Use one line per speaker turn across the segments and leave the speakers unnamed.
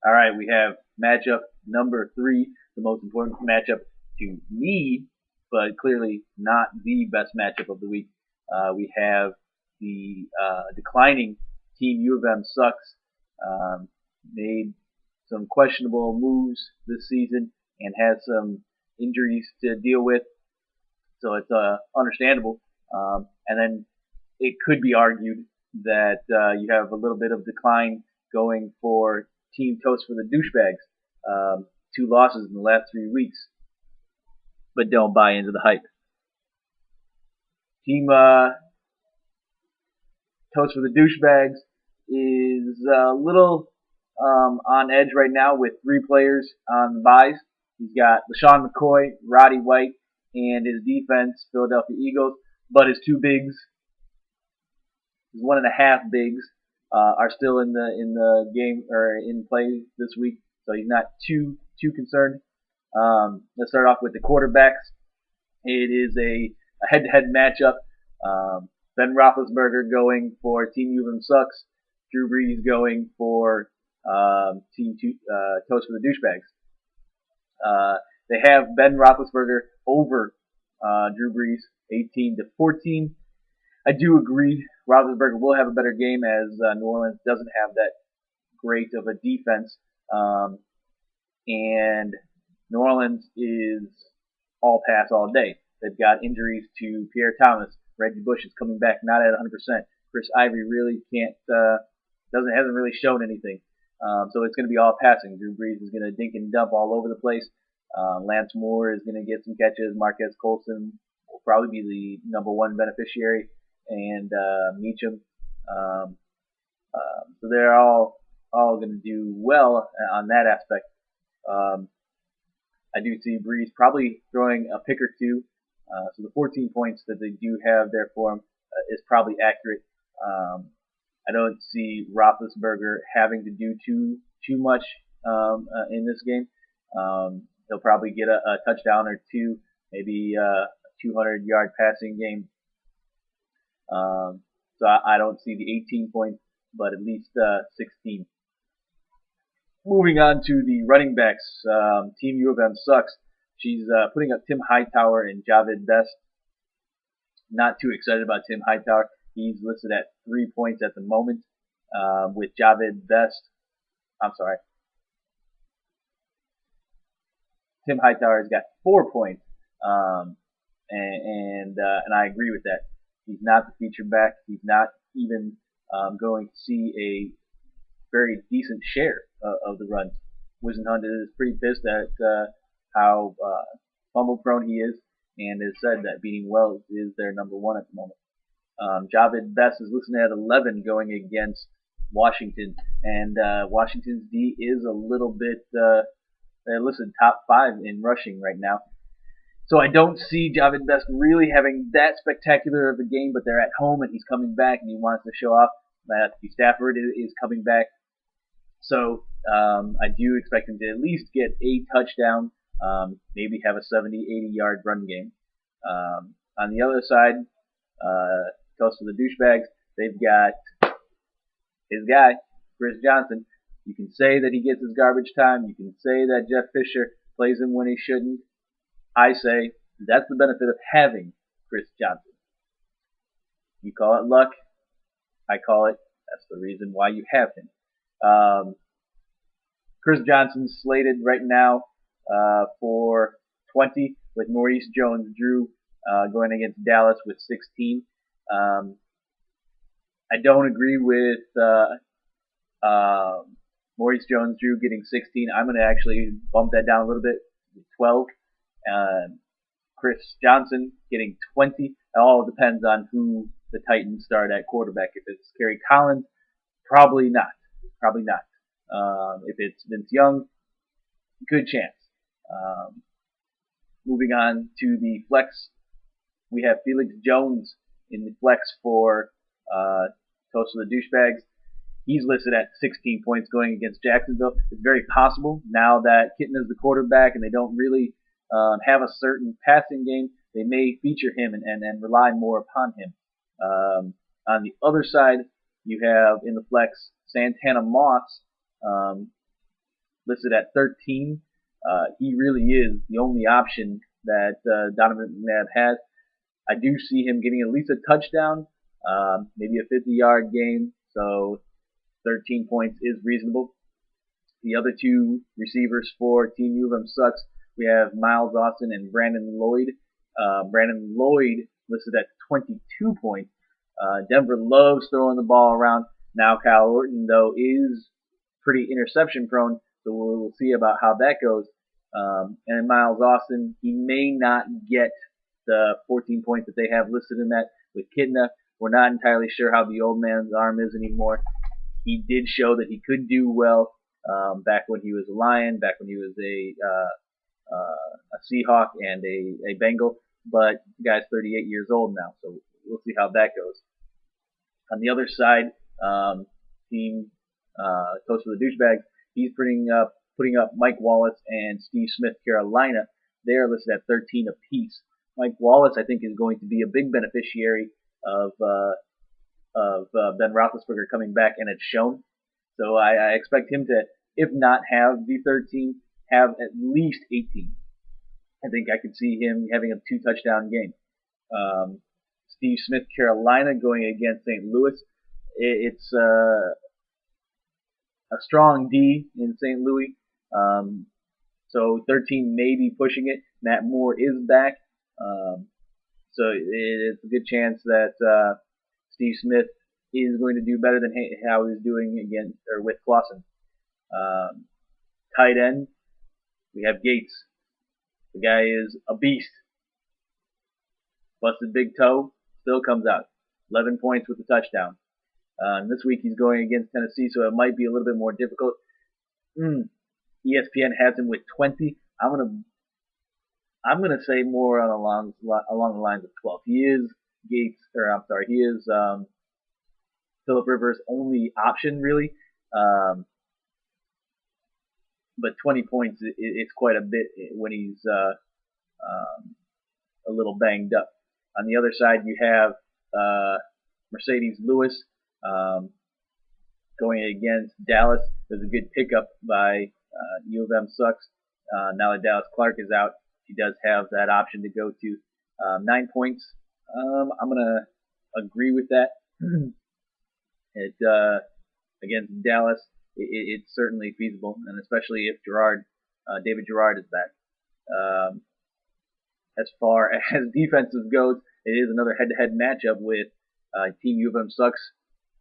All right, we have matchup number three, the most important matchup to me, but clearly not the best matchup of the week. We have the declining Team U of M sucks. Made some questionable moves this season and had some injuries to deal with, so it's understandable. And then it could be argued that you have a little bit of decline going for Team Toast for the Douchebags. Two losses in the last 3 weeks, but don't buy into the hype. Team Toast for the Douchebags is a little on edge right now with three players on the buys. He's got LaShawn McCoy, Roddy White, and his defense, Philadelphia Eagles. But his two bigs, his 1.5 bigs, are still in the game or in play this week, so he's not too concerned. Let's start off with the quarterbacks. It is a head-to-head matchup. Ben Roethlisberger going for Team U of M sucks. Drew Brees going for Toast for the Douchebags. They have Ben Roethlisberger over Drew Brees, 18-14. I do agree. Roethlisberger will have a better game as New Orleans doesn't have that great of a defense, and New Orleans is all pass all day. They've got injuries to Pierre Thomas. Reggie Bush is coming back not at 100%. Chris Ivory really hasn't really shown anything. So it's going to be all passing. Drew Brees is going to dink and dump all over the place. Lance Moore is going to get some catches. Marquez Colson will probably be the number one beneficiary, and Meacham. So they're all going to do well on that aspect. I do see Brees probably throwing a pick or two. So the 14 points that they do have there for him is probably accurate. I don't see Roethlisberger having to do too much in this game. He'll probably get a touchdown or two, maybe a 200-yard passing game. So I don't see the 18 points, but at least 16. Moving on to the running backs, Team U of M sucks. She's putting up Tim Hightower and Jahvid Best. Not too excited about Tim Hightower. He's listed at 3 points at the moment, with Jahvid Best. I'm sorry. Tim Hightower has got 4 points, and I agree with that. He's not the feature back. He's not even going to see a very decent share of the runs. Wisenhunt is pretty pissed at how fumble prone he is, and has said that beating Wells is their number one at the moment. Jahvid Best is listed at 11 going against Washington, and Washington's D is a little bit they're listed top 5 in rushing right now. So I don't see Jahvid Best really having that spectacular of a game, but they're at home and he's coming back and he wants to show off. Matthew Stafford is coming back. So I do expect him to at least get a touchdown, maybe have a 70, 80-yard run game. On the other side, Toast for the Douchebags, they've got his guy, Chris Johnson. You can say that he gets his garbage time. You can say that Jeff Fisher plays him when he shouldn't. I say that's the benefit of having Chris Johnson. You call it luck. I call it that's the reason why you have him. Chris Johnson's slated right now for 20 with Maurice Jones-Drew going against Dallas with 16. I don't agree with Maurice Jones-Drew getting 16. I'm going to actually bump that down a little bit to 12. Chris Johnson getting 20. It all depends on who the Titans start at quarterback. If it's Kerry Collins, probably not. Probably not. If it's Vince Young, good chance. Moving on to the flex, we have Felix Jones in the flex for Toast of the Douchebags. He's listed at 16 points going against Jacksonville. It's very possible now that Kitten is the quarterback and they don't really have a certain passing game, they may feature him and rely more upon him. On the other side, you have in the flex Santana Moss listed at 13. He really is the only option that Donovan McNabb has. I do see him getting at least a touchdown, maybe a 50-yard game. So 13 points is reasonable. The other two receivers for Team U of M sucks. We have Miles Austin and Brandon Lloyd. Brandon Lloyd listed at 22 points. Denver loves throwing the ball around. Now Kyle Orton, though, is pretty interception prone, so we'll see about how that goes. And Miles Austin, he may not get the 14 points that they have listed in that with Kidna. We're not entirely sure how the old man's arm is anymore. He did show that he could do well back when he was a Lion, back when he was a Seahawk and a Bengal, but the guy's 38 years old now, so we'll see how that goes. On the other side, team Toast for the Douchebags, he's putting up Mike Wallace and Steve Smith, Carolina. They are listed at 13 apiece. Mike Wallace, I think, is going to be a big beneficiary of Ben Roethlisberger coming back, and it's shown. So I expect him to, if not have the 13, have at least 18. I think I could see him having a 2-touchdown game. Steve Smith, Carolina, going against St. Louis. It's a strong D in St. Louis. So 13 may be pushing it. Matt Moore is back. So it's a good chance that Steve Smith is going to do better than how he was doing against or with Clausen. Tight end, we have Gates. The guy is a beast. Busted big toe, still comes out. 11 points with a touchdown. This week he's going against Tennessee, so it might be a little bit more difficult. ESPN has him with 20. I'm gonna say more along the lines of 12. He is Philip Rivers' only option really. But 20 points it's quite a bit when he's a little banged up. On the other side, you have Mercedes Lewis going against Dallas. There's a good pickup by U of M sucks. Now that Dallas Clark is out, he does have that option to go to 9 points. I'm gonna agree with that. Against Dallas, it's certainly feasible, and especially if David Gerard is back. As far as defenses goes, it is another head-to-head matchup with Team U of M sucks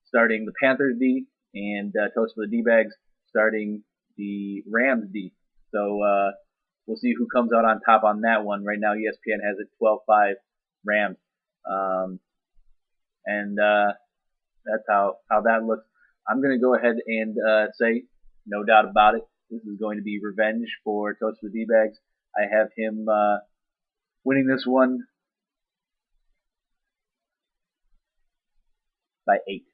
starting the Panthers D and Toast for the D-Bags starting the Rams D. So we'll see who comes out on top on that one. Right now, ESPN has it 12-5 Rams. And that's how that looks. I'm going to go ahead and say, no doubt about it, this is going to be revenge for Toast for the D-Bags. I have him winning this one by 8.